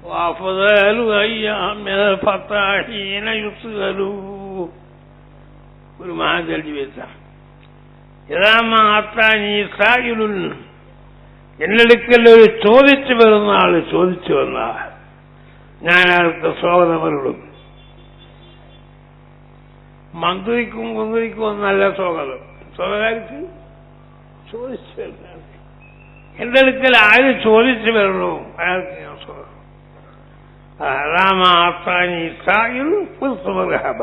وأفضل أيام الفتاحين يسألوا ഒരു മഹാജൽ ജീവിത യഥാമാത്താനി സായിലുൻ എന്നടുക്കൽ ഒരു ചോദിച്ചു വരുന്ന ആള് ചോദിച്ചു വന്നാൽ ഞാൻ ആൾക്ക് സ്വാഗതമരുളും. മന്ത്രിക്കും കുന്തിരിക്കും ഒന്നല്ല സ്വാഗതം. സ്വാഗതം ചോദിച്ചു വരുന്ന എന്റെ അടുക്കൽ ആര് ചോദിച്ചു വരണോ അയാൾക്ക് ഞാൻ സ്വാഗതം. റാമാത്താനി സായിൽ പുസ്തകഹബ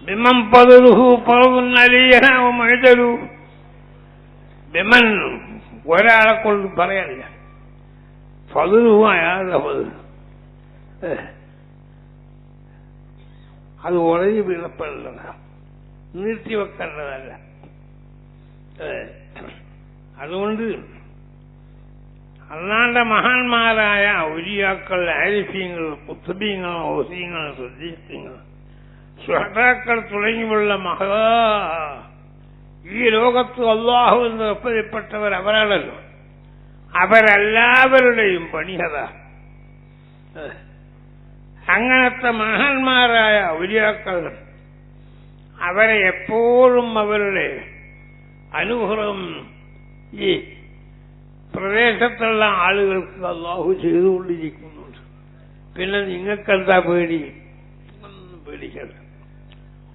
ബിമൻ പദുഹു പദുന്നലിയനു മഅജലു ബിമൻ ഒരാളെ കൊണ്ട് പറയാനില്ല. പദുഹു അയാളുടെ പദു അത് ഉടനെ വീഴപ്പെടേണ്ടതാണ്, നീട്ടിവെക്കേണ്ടതല്ല. അതുകൊണ്ട് അള്ളാന്റെ മഹാന്മാരായ ഔലിയാക്കൾ, ആരിഫീങ്ങൾ, കുത്തുബീങ്ങൾ, ഓസീങ്ങൾ, സുദ്ദീഖീങ്ങൾ, ശുഹദാക്കൾ തുടങ്ങിയുള്ള ഈ ലോകത്ത് അള്ളാഹു എന്ന് ഒപ്പപ്പെട്ടവർ അവരാണല്ലോ. അവരെല്ലാവരുടെയും പണിഹത അങ്ങനത്തെ മഹാന്മാരായ ഔലിയാക്കൾ അവരെ എപ്പോഴും അവരുടെ അനുഗ്രഹം ഈ പ്രദേശത്തുള്ള ആളുകൾക്ക് അള്ളാഹു ചെയ്തുകൊണ്ടിരിക്കുന്നുണ്ട്. പിന്നെ നിങ്ങൾക്കെന്താ പേടി? ഒന്നും പേടിക്കണ്ട,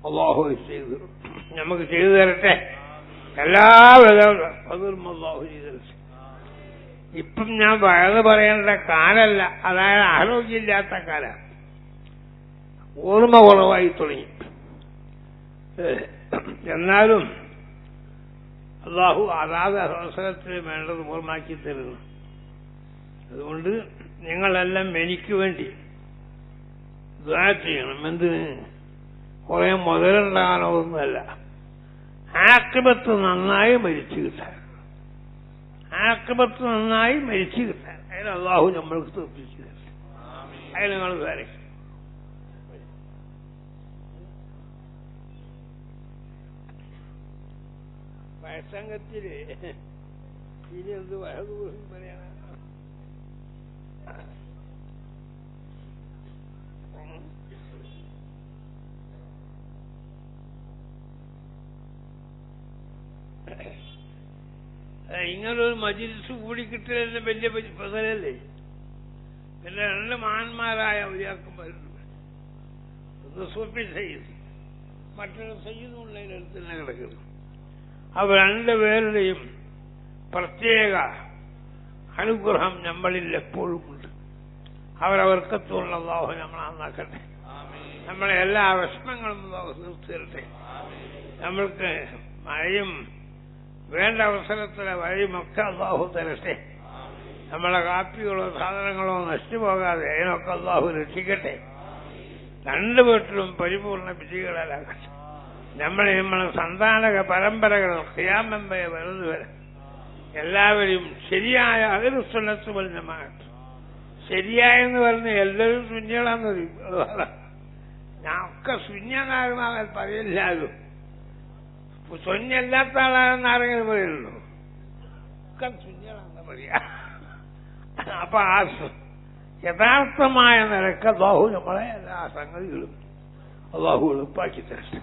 അള്ളാഹു ചെയ്തു നമുക്ക് ചെയ്തു തരട്ടെ. എല്ലാവിധ അതും അള്ളാഹു ചെയ്തു തരട്ടെ. ഇപ്പം ഞാൻ വയത് പറയേണ്ട കാലല്ല, അതായത് ആരോഗ്യമില്ലാത്ത കാലം, ഓർമ്മ കുറവായി തുടങ്ങി. എന്നാലും അള്ളാഹു അതാത് അവസരത്തിൽ വേണ്ടത് ഓർമ്മാക്കി തരുന്നു. അതുകൊണ്ട് നിങ്ങളെല്ലാം എനിക്ക് വേണ്ടി ദുആ ചെയ്യണം. എന്തിന്? കുറെ മുതലുണ്ടാകാനോ ഒന്നുമല്ല, ആഖിബത്ത് നന്നായി മരിച്ചു കിട്ടാൻ. ആഖിബത്ത് നന്നായി മരിച്ചു കിട്ടാൻ അതിന് അള്ളാഹു നമ്മൾക്ക് തോൽപ്പിച്ചു തരും. അതിന് നിങ്ങൾ വരയ്ക്കും. സംഘത്തില് ഇനി എന്ത് വഹദൂഹം പറയണ? ഇങ്ങനൊരു മജ്‌ലിസ് കൂടി കിട്ടിയതിന്റെ വലിയ പ്രസരല്ലേ. പിന്നെ രണ്ട് മഹാന്മാരായ ഔലിയാക്കന്മാരുണ്ട്. ഒന്ന് സൂഫി സയ്യിദ്, മറ്റൊരു സയ്യിദുള്ളതിനടുത്ത് തന്നെ കിടക്കുന്നു. അവർ രണ്ടുപേരുടെയും പ്രത്യേക അനുഗ്രഹം നമ്മളിൽ എപ്പോഴും ഉണ്ട്. അവരവർക്കത്തുള്ള അല്ലാഹു നമ്മളെ നന്നാക്കട്ടെ. നമ്മളെ എല്ലാ വിഷമങ്ങളും തീർത്തരട്ടെ. നമ്മൾക്ക് മഴയും വേണ്ട അവസരത്തിലെ വഴിയുമൊക്കെ അല്ലാഹു തരട്ടെ. നമ്മളെ കാപ്പികളോ സാധനങ്ങളോ നശിച്ചുപോകാതെ അതിനൊക്കെ അല്ലാഹു രക്ഷിക്കട്ടെ. രണ്ടു വീട്ടിലും പരിപൂർണ വിജയികളാകട്ടെ. നമ്മളെ സന്താനക പരമ്പരകൾ ഖിയാമം വരെ വരുന്നത് വരെ എല്ലാവരും ശരിയായ അഹ്ലുസുന്നത്ത് വൽ ജമാഅത്ത്, ശരിയായെന്ന് പറഞ്ഞ് എല്ലാവരും സുന്നികളാന്ന് പറയും. ഞാൻ ഒക്കെ സുന്നിയാകാൻ പറയില്ലാലും സുന്നിയല്ലാത്ത ആളാണെന്ന് ആരെങ്കിലും പറയുള്ളൂ. ഒക്കെ സുന്നികളാണെന്ന് പറയാ. അപ്പൊ ആ യഥാർത്ഥമായ നിലക്ക് അല്ലാഹു നമ്മളെ എല്ലാ സംഗതികളും അല്ലാഹു എളുപ്പാക്കി തരട്ടെ.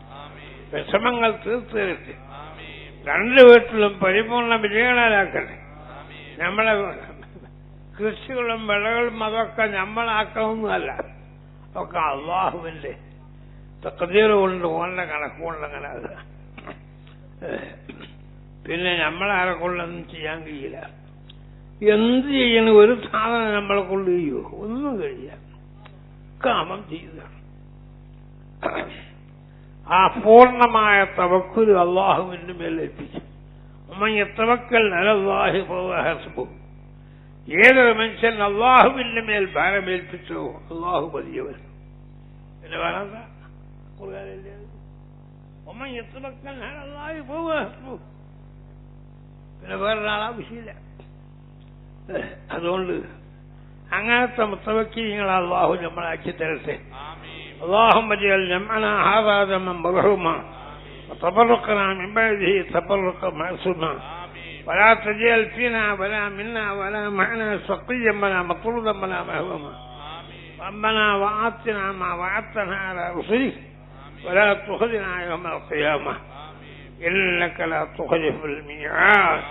വിഷമങ്ങൾ തീർത്തു തരട്ടെ. രണ്ടു വീട്ടിലും പരിപൂർണ വിജയങ്ങളാക്കട്ടെ. നമ്മളെ കൃഷികളും വിളകളും അതൊക്കെ നമ്മളാക്കണമെന്നല്ല, ഒക്കെ അള്ളാഹുവിന്റെ തഖ്ദീർ കൊണ്ട് ഓണ്ട കണക്കുകൊണ്ടങ്ങനെ അത്. പിന്നെ നമ്മളാരെ കൊണ്ടൊന്നും ചെയ്യാൻ കഴിയില്ല. എന്ത് ചെയ്യണം? ഒരു സാധനം നമ്മളെ കൊണ്ട് ചെയ്യുമോ? ഒന്നും കഴിയില്ല. കാമം ചെയ്ത ആ പൂർണ്ണമായ തവക്കുൽ അള്ളാഹുവിന്റെ മേൽ ഏൽപ്പിച്ചു. ഏതൊരു മനുഷ്യൻ അള്ളാഹുവിന്റെ മേൽ ഭാരമേൽപ്പിച്ചോ അള്ളാഹു മതിയവൻ. പിന്നെ വേറെന്താ? പിന്നെ വേറൊരാളാവശ്യമില്ല. അതുകൊണ്ട് അങ്ങനത്തെ മുത്തവക്കീങ്ങൾ അള്ളാഹു നമ്മളാക്കി തരട്ടെ. اللهم اجعل جمعنا هذا جمعا مرحوما وتفرقنا من بعده تفرقا معصوما ولا تجعل فينا ولا منا ولا معنا شقيا ولا مطرودا ولا مهروما ربنا وآتنا ما وعدتنا على رسلك ولا تخزنا يوم القيامة إنك لا تخلف الميعاد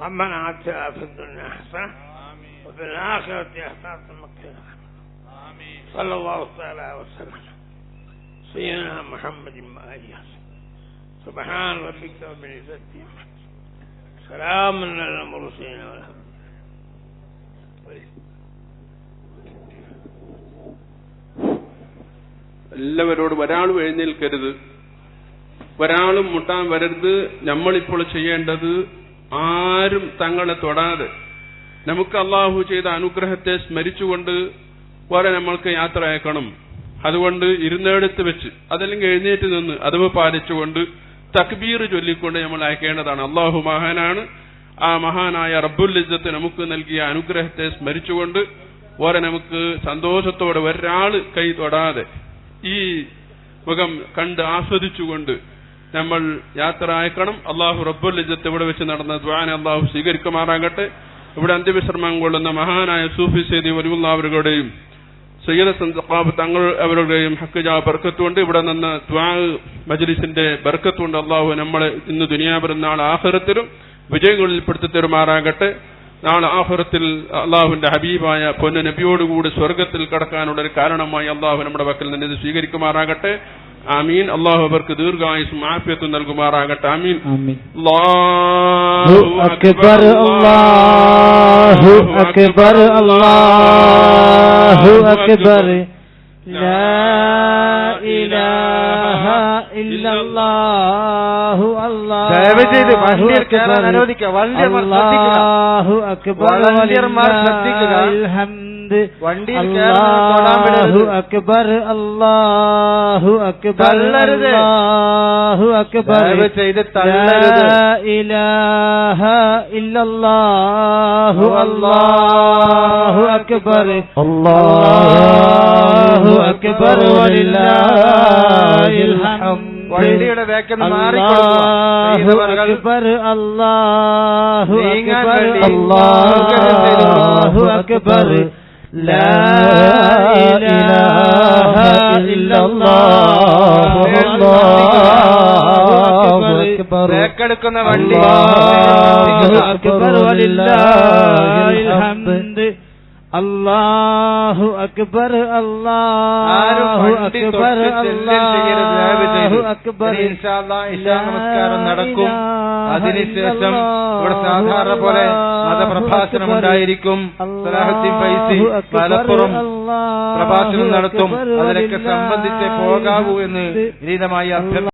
ربنا آتنا في الدنيا حسنة وفي الآخرة حسنة وقنا صلى الله تعالى وسلم سيدنا محمد وآله سبحان ربك رب العزة سلام على المرسلين والحمد എല്ലാവരോടും ഒരാളും എഴുന്നേൽക്കരുത്, ഒരാളും മുട്ടാൻ വരരുത്. നമ്മളിപ്പോൾ ചെയ്യേണ്ടത് ആരും തങ്ങളെ തൊടാതെ നമുക്ക് അള്ളാഹു ചെയ്ത അനുഗ്രഹത്തെ സ്മരിച്ചുകൊണ്ട് വരെ നമ്മൾക്ക് യാത്ര അയക്കണം. അതുകൊണ്ട് ഇരുന്നിടത്ത് വെച്ച് അതല്ലെങ്കിൽ എഴുന്നേറ്റ് നിന്ന് അതവ് പാലിച്ചുകൊണ്ട് തക്ബീർ ചൊല്ലിക്കൊണ്ട് നമ്മൾ അയക്കേണ്ടതാണ്. അള്ളാഹു മഹാനാണ്. ആ മഹാനായ റബ്ബുൽ ഇസ്സത്ത് നമുക്ക് നൽകിയ അനുഗ്രഹത്തെ സ്മരിച്ചുകൊണ്ട് വരെ നമുക്ക് സന്തോഷത്തോടെ ഒരാള് കൈ തൊടാതെ ഈ മുഖം കണ്ട് ആസ്വദിച്ചുകൊണ്ട് നമ്മൾ യാത്ര അയക്കണം. അള്ളാഹു റബ്ബുൽ ഇസ്സത്ത് ഇവിടെ വെച്ച് നടന്ന ദുആനെ അള്ളാഹു സ്വീകരിക്കുമാറാകട്ടെ. ഇവിടെ അന്ത്യവിശ്രമം കൊള്ളുന്ന മഹാനായ സൂഫി സയ്യിദ് വലിയുള്ള അവരുടെയും സയ്യിദ് സഖാബ് തങ്ങൾ അവരുടെയും ഹഖ്ജ ബർക്കത്തുകൊണ്ട് ഇവിടെ നിന്ന് ദുആ മജ്ലിസിന്റെ ബർക്കത്തുകൊണ്ട് അള്ളാഹു നമ്മളെ ഇന്ന് ദുനിയാവിലും നാളെ ആഖിറത്തിലും വിജയങ്ങളിൽ പെടുത്തി തരുമാറാകട്ടെ. നാളെ ആഖിറത്തിൽ അള്ളാഹുവിന്റെ ഹബീബായ പൊന്നു നബിയോടുകൂടി സ്വർഗത്തിൽ കടക്കാനുള്ള ഒരു കാരണമായി അള്ളാഹു നമ്മുടെ പക്കൽ നിന്ന് ഇത് സ്വീകരിക്കുമാറാകട്ടെ. ആമീൻ. അള്ളാഹു അവർക്ക് ദീർഘായുസ്സും ആഫിയത്തും നൽകുമാറാകട്ടെ. ആമീൻ. അല്ലാഹു അക്ബർ അല്ലാഹു അക്ബർ അല്ലാഹു അക്ബർ ലാ ഇലാഹ ഇല്ലല്ലാഹു അല്ലാഹു ദയവ് ചെയ്ത് വണ്ടിയിൽ കയറാൻ അനുവദിക്കുക. അല്ലാഹു അക്ബർ അൽഹംദ് അല്ലാഹു അക്ബർ അല്ലാഹു അക്ബർ അല്ലാഹു അക്ബർ ദയവ് ചെയ്ത് ലാ ഇലാഹ ഇല്ലല്ലാഹു അല്ലാഹു അക്ബർ അല്ലാഹു അക്ബർ വലില്ലാഹിൽ ഹംദ്. വണ്ടിയുടെ വേഗം അല്ലാഹു അക്ബർ അല്ലാഹു അക്ബർ അല്ലാഹു അക്ബർ ലാ ഇലാഹ ഇല്ലല്ലാഹു അല്ലാഹു അക്ബർ. ബ്രേക്കെടുക്കുന്ന വണ്ടി അല്ലാഹു അക്ബർ വലില്ലാഹിൽ ഹംദ്. അല്ലാഹു അക്ബർ അല്ലാഹു അക്ബർ അല്ലാഹു അക്ബർ. ഇശാ നമസ്കാരം നടക്കും. അതിനുശേഷം ഇവിടെ സാധാരണ പോലെ മതപ്രഭാഷണം ഉണ്ടായിരിക്കും. സലാഹുദ്ദീൻ ഫൈസി മലപ്പുറം പ്രഭാഷണം നടത്തും. അതിലൊക്കെ സംബന്ധിച്ച് പോകാവൂ എന്ന് വിനീതമായി അഭ്യർത്ഥിക്കുന്നു.